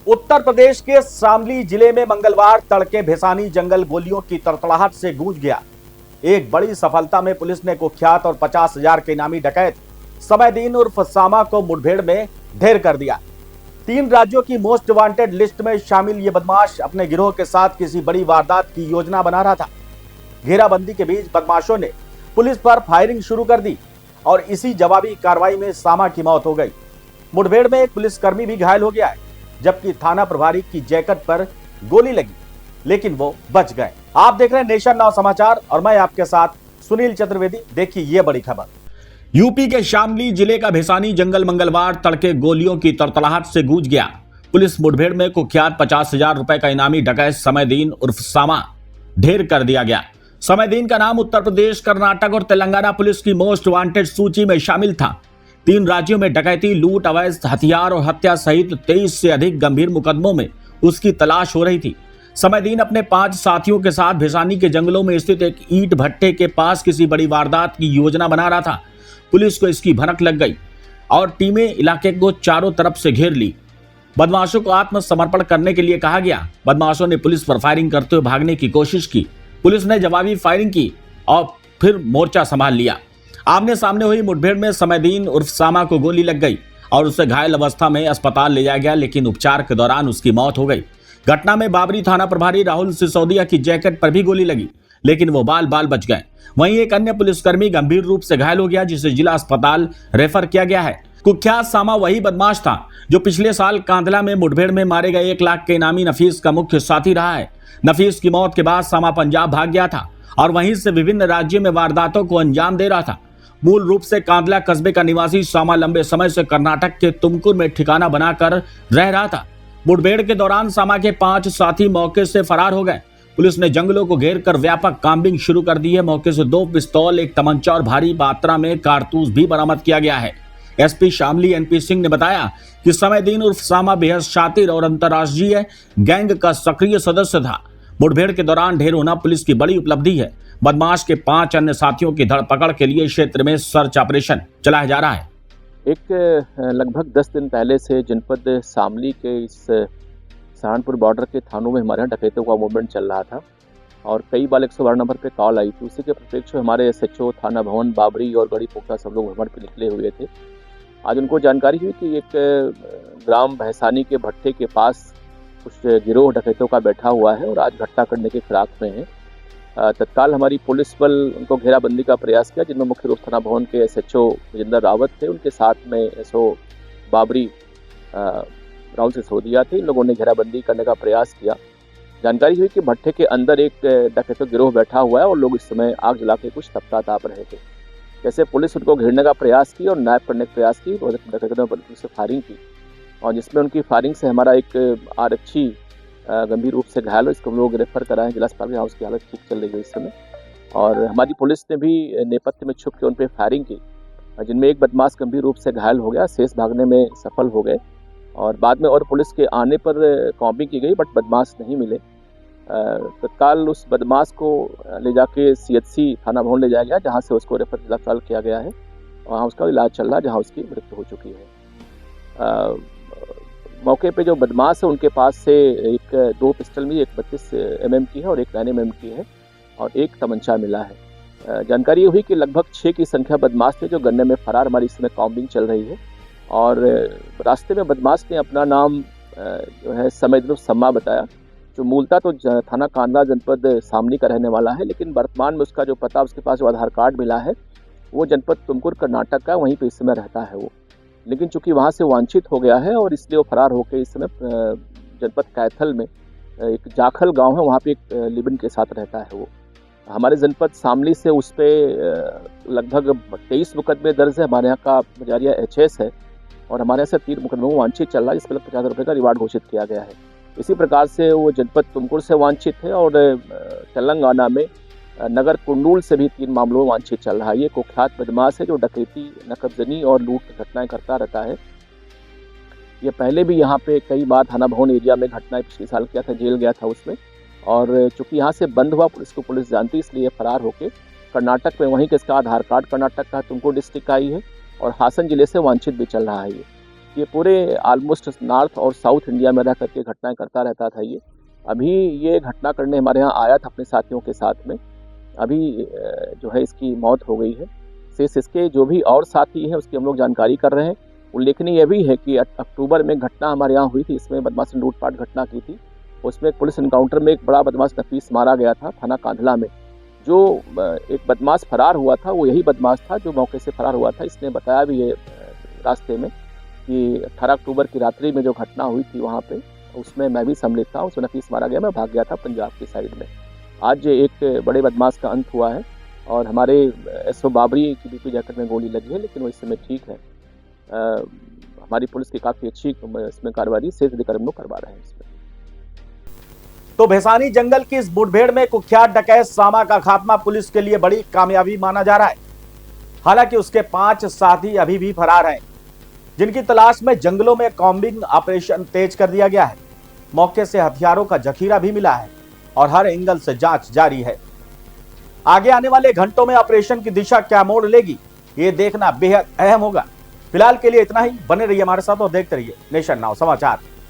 उत्तर प्रदेश के शामली जिले में मंगलवार तड़के भेसानी जंगल गोलियों की तड़तड़ाहट से गूंज गया। एक बड़ी सफलता में पुलिस ने कुख्यात और 50,000 के इनामी डकैत समयदीन उर्फ सामा को मुठभेड़ में ढेर कर दिया। 3 राज्यों की मोस्ट वांटेड लिस्ट में शामिल ये बदमाश अपने गिरोह के साथ किसी बड़ी वारदात की योजना बना रहा था। घेराबंदी के बीच बदमाशों ने पुलिस पर फायरिंग शुरू कर दी और इसी जवाबी कार्रवाई में सामा की मौत हो गई। मुठभेड़ में एक पुलिसकर्मी भी घायल हो गया है, जबकि थाना प्रभारी की जैकेट पर गोली लगी, लेकिन वो बच गए। आप देख रहे हैं नेशन नाउ समाचार और मैं आपके साथ सुनील चतुर्वेदी। देखिए ये बड़ी खबर। यूपी के शामली जिले का भेसानी जंगल मंगलवार तड़के गोलियों की तड़तड़ाहट से गूंज गया। पुलिस मुठभेड़ में कुख्यात 50,000 रुपए का इनामी डकैत समयदीन उर्फ सामा ढेर कर दिया गया। समयदीन का नाम उत्तर प्रदेश, कर्नाटक और तेलंगाना पुलिस की मोस्ट वांटेड सूची में शामिल था। 3 राज्यों में डकैती, लूट, अवैध हथियार और हत्या सहित 23 से अधिक गंभीर मुकदमों में उसकी तलाश हो रही थी। समयदीन अपने 5 साथियों के साथ भेसानी के जंगलों में स्थित एक ईंट भट्टे के पास किसी बड़ी वारदात की योजना बना रहा था। पुलिस को इसकी भनक लग गई और टीमें इलाके को चारों तरफ से घेर ली। बदमाशों को आत्मसमर्पण करने के लिए कहा गया। बदमाशों ने पुलिस पर फायरिंग करते हुए भागने की कोशिश की। पुलिस ने जवाबी फायरिंग की और फिर मोर्चा संभाल लिया। आमने सामने हुई मुठभेड़ में समयदीन उर्फ सामा को गोली लग गई और उसे घायल अवस्था में अस्पताल ले जाया गया, लेकिन उपचार के दौरान उसकी मौत हो गई। घटना में बाबरी थाना प्रभारी राहुल सिसोदिया की जैकेट पर भी गोली लगी, लेकिन वो बाल बाल बच गए। वहीं एक अन्य पुलिसकर्मी गंभीर रूप से घायल हो गया, जिसे जिला अस्पताल रेफर किया गया है। कुख्यात सामा वही बदमाश था जो पिछले साल कांधला में मुठभेड़ में मारे गए 1 लाख के इनामी नफीस का मुख्य साथी रहा है। नफीस की मौत के बाद सामा पंजाब भाग गया था और वहीं से विभिन्न राज्यों में वारदातों को अंजाम दे रहा था। मूल रूप से कांधला कस्बे का निवासी सामा लंबे समय से कर्नाटक के तुमकुर में ठिकाना बनाकर रह रहा था। मुठभेड़ के दौरान सामा के 5 साथी मौके से फरार हो गए। पुलिस ने जंगलों को घेर कर व्यापक काम्बिंग शुरू कर दी है। मौके से 2 पिस्तौल, 1 तमंचा और भारी मात्रा में कारतूस भी बरामद किया गया है। एसपी शामली एनपी सिंह ने बताया कि समयदीन उर्फ सामा बेहद शातिर और अंतर्राष्ट्रीय गैंग का सक्रिय सदस्य था। मुठभेड़ के दौरान ढेर होना पुलिस की बड़ी उपलब्धि है। बदमाश के 5 अन्य साथियों की धरपकड़ के लिए क्षेत्र में सर्च ऑपरेशन चलाया जा रहा है। लगभग 10 दिन पहले से जनपद शामली के इस सहारनपुर बॉर्डर के थानों में हमारे यहाँ डकैतों का मूवमेंट चल रहा था और कई बार 112 नंबर पे कॉल आई थी। उसी के प्रत्यक्ष हमारे एसएचओ, थाना भवन, बाबरी और गढ़ी पोखरा सब लोग भ्रमण पे निकले हुए थे। आज उनको जानकारी हुई कि एक ग्राम भैसानी के भट्टे के पास कुछ गिरोह डकैतों का बैठा हुआ है और आज घटना करने के फिराक में है। तत्काल हमारी पुलिस बल उनको घेराबंदी का प्रयास किया, जिनमें मुख्य रूप थाना भवन के एसएचओ राजेंद्र रावत थे, उनके साथ में एसओ बाबरी राहुल सिसोदिया थे। इन लोगों ने घेराबंदी करने का प्रयास किया। जानकारी हुई कि भट्टे के अंदर एक डकैतों गिरोह बैठा हुआ है और लोग इस समय आग जला के कुछ ताप रहे थे। जैसे पुलिस उनको घेरने का प्रयास की और नायब करने का प्रयास की, डकैतों ने से फायरिंग की और जिसमें उनकी फायरिंग से हमारा एक आरक्षी गंभीर रूप से घायल हो। इसको हम लोग रेफर कराएं जिला अस्पताल, यहाँ उसकी हालत ठीक चल रही है इस समय। और हमारी पुलिस ने भी नेपथ्य में छुप के उन पर फायरिंग की, जिनमें एक बदमाश गंभीर रूप से घायल हो गया, शेष भागने में सफल हो गए और बाद में और पुलिस के आने पर कॉम्बिंग की गई, बट बदमाश नहीं मिले। तत्काल उस बदमाश को ले जाके सीएचसी थाना भवन ले जाया गया, जहाँ से उसको रेफर जिला अस्पताल किया गया है। वहाँ उसका इलाज चल रहा है, जहाँ उसकी मृत्यु हो चुकी है। मौके पे जो बदमाश है उनके पास से 2 पिस्टल में 1 32 mm की है और 1 9 mm की है और 1 तमंचा मिला है। जानकारी ये हुई कि लगभग 6 की संख्या बदमाश थे जो गन्ने में फरार। हमारी इस समय कॉम्बिंग चल रही है और रास्ते में बदमाश ने अपना नाम जो है समयदीन सामा बताया, जो मूलतः तो थाना कांधला जनपद शामली का रहने वाला है, लेकिन वर्तमान में उसका जो पता, उसके पास जो आधार कार्ड मिला है वो जनपद तुमकुर कर्नाटक का, वहीं पे इस समय रहता है वो। लेकिन चूंकि वहाँ से वांछित हो गया है और इसलिए वो फरार होकर इस समय जनपद कैथल में एक जाखल गांव है, वहाँ पे एक लिबिन के साथ रहता है वो। हमारे जनपद शामली से उस पर लगभग 23 मुकदमे दर्ज है। हमारे यहाँ का मजारिया HS है और हमारे यहाँ से 3 मुकदमों में वांछित चल रहा है, इस पर 50,000 रुपये का रिवार्ड घोषित किया गया है। इसी प्रकार से वो जनपद तुमकुर से वांछित है और तेलंगाना में नगर कुंडूल से भी 3 मामलों में वांछित चल रहा है। ये कुख्यात बदमाश है जो डकैती, नकबजनी और लूट की घटनाएं करता रहता है। ये पहले भी यहाँ पे कई बार थाना भवन एरिया में घटनाएं पिछले साल किया था, जेल गया था उसमें, और चूंकि यहाँ से बंद हुआ पुलिस को, पुलिस जानती, इसलिए फरार होकर कर्नाटक में, वहीं के इसका आधार कार्ड कर्नाटक का तुमकुर डिस्ट्रिक्ट का ही है और हासन जिले से वांछित भी चल रहा है ये। ये पूरे ऑलमोस्ट नॉर्थ और साउथ इंडिया में रह करके घटनाएं करता रहता था ये। अभी ये घटना करने हमारे यहाँ आया था अपने साथियों के साथ में, अभी जो है इसकी मौत हो गई है। शेष इसके जो भी और साथी हैं उसकी हम लोग जानकारी कर रहे हैं। उल्लेखनीय यह भी है कि अक्टूबर में घटना हमारे यहाँ हुई थी, इसमें बदमाश ने लूटपाट घटना की थी। उसमें पुलिस एनकाउंटर में एक बड़ा बदमाश नफीस मारा गया था थाना कांधला में। जो एक बदमाश फरार हुआ था वो यही बदमाश था जो मौके से फरार हुआ था। इसने बताया भी है रास्ते में कि 18 अक्टूबर की रात्रि में जो घटना हुई थी वहाँ पे, उसमें मैं भी सम्मिलित था। उसमें नफीस मारा गया, मैं भाग गया था पंजाब की साइड में। आज एक बड़े बदमाश का अंत हुआ है और हमारे एसओ बाबरी की बीपी जैकेट में गोली लगी है, लेकिन वो इस समय ठीक है। हमारी पुलिस की काफ़ी अच्छी इसमें कार्रवाई शेष अधिकारी हम लोग करवा रहे हैं इसमें। तो भेसानी जंगल की इस मुठभेड़ में कुख्यात डकैत सामा का खात्मा पुलिस के लिए बड़ी कामयाबी माना जा रहा है। हालांकि उसके 5 साथी अभी भी फरार हैं, जिनकी तलाश में जंगलों में कॉम्बिंग ऑपरेशन तेज कर दिया गया है। मौके से हथियारों का जखीरा भी मिला है और हर एंगल से जांच जारी है। आगे आने वाले घंटों में ऑपरेशन की दिशा क्या मोड़ लेगी, ये देखना बेहद अहम होगा। फिलहाल के लिए इतना ही। बने रहिए हमारे साथ और देखते रहिए नेशन नाउ समाचार।